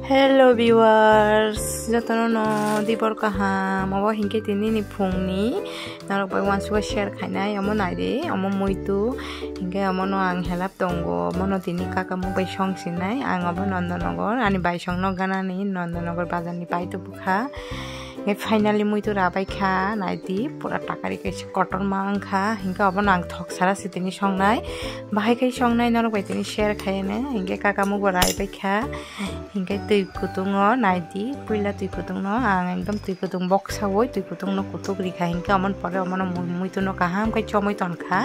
Hello viewers, jotono no dibor kaham abo hingke tini ni phungni narok bai wan suga share khainai amo naide amo muitu hingke amo no ang helap tongo mono tini kaka mo bai song sinai ang abo Nandanagar ani bai song no ganani Nandanagar bazar ni paitu bukha finally muitu rabai kha naidi pura takari ke cotton mang kha hingke abo nang thok sara sitini songnai bahai kai songnai narok bai tini share khaine hingke kaka mo rai bai kha hingke tui kutungo naidi puila tui kutung no ang ekdom tui kutung box hawoi tui kutung no kutuk rikha hingke amon pore amon muitu no kaham kai chomoi ton kha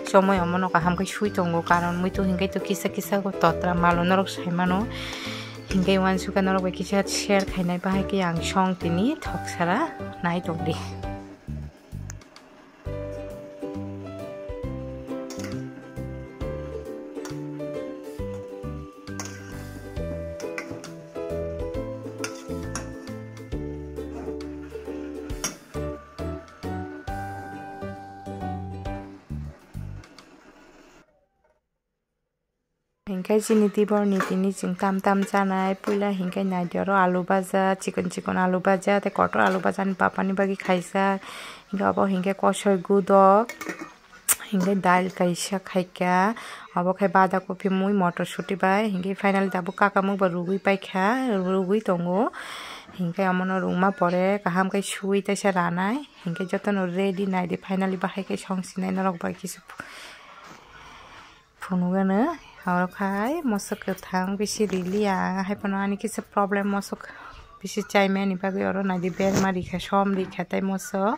chomoi amon no kaham kai sui tongo karon muitu hingke to kisa kisa ko totra malo norok saimano hingke wan suka norok bai kisa share khainai bahai ke ang song tini thok sara nai tongri hingkai chini tibor ni tini ching tam chanai puila hingkai naidoro alu baja chicken alu baja te kotor alu baja ni papa ni bagi khaisa hingke abo hingke kosoi gudok hingke dal kaisa khaika abo khai bada kopi mui motor suti bai hingke finally dabo kaka muk ba rugui paikha rugui tongo hingke amono rungma pore kaham kai sui taisa ranai hingke jotono ready naide finally bahai kai songsinai norok bai kisu phunugano Haukai mosok thang bisi rilia haipano ani kisa problem mosok bisi chaime ni bagi oro na di ber ma rikha som rikha tai moso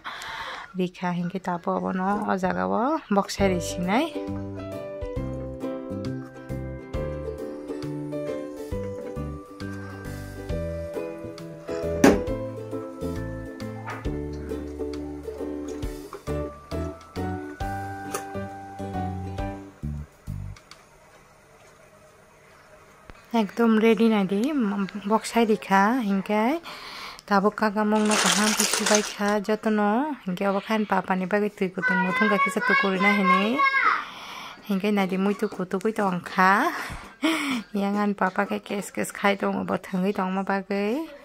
rikha hingke tapo abono o jaga o boxai risinai ekdom ready naidi box hai rikha hingke tabo kaka mong no kaham kisu bai kha jotono hingke abo khan papa ni bagi tui kutung muthung ga kisa tukuri na hini hingke naidi muitu kutugui tong kha yangan papa ke kes khai tong bo thangui tong ma bagai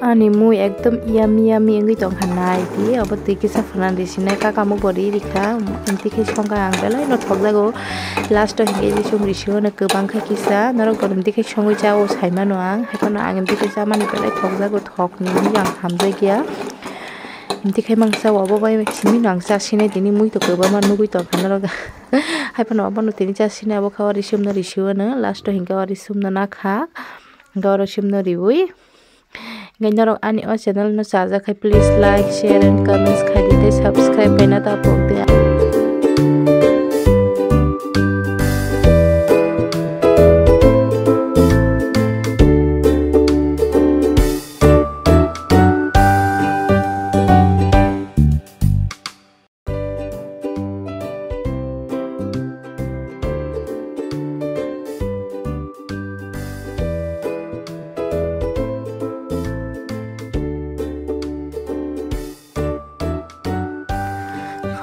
ani mui ekdom yummy ngui tong hanai di abo tui kisa phanan risinai kaka mo bori rikha inti khai songka ang belai no thokjago last hingke risum risio na kobang khai kisa norok gorom dikhai songui chao saimano ang haikono ang inti khai chamani belai thokjago thokni ang hamjai gya inti khai mangsa abo bai simi nang sa sinai tini mui to kobama nugui tong hanaro haikono abo no tini cha sinai abo kha risum no risio na last hingke risum no na kha goro sim no riui Ganyorok ani o channel no saja khai please like share and comments khai dite subscribe kaina ta pok de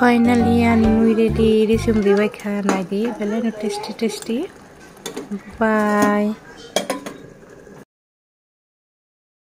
Finally, ani mui ready. Risum ribai kha naidi. Belai no tasty. Bye.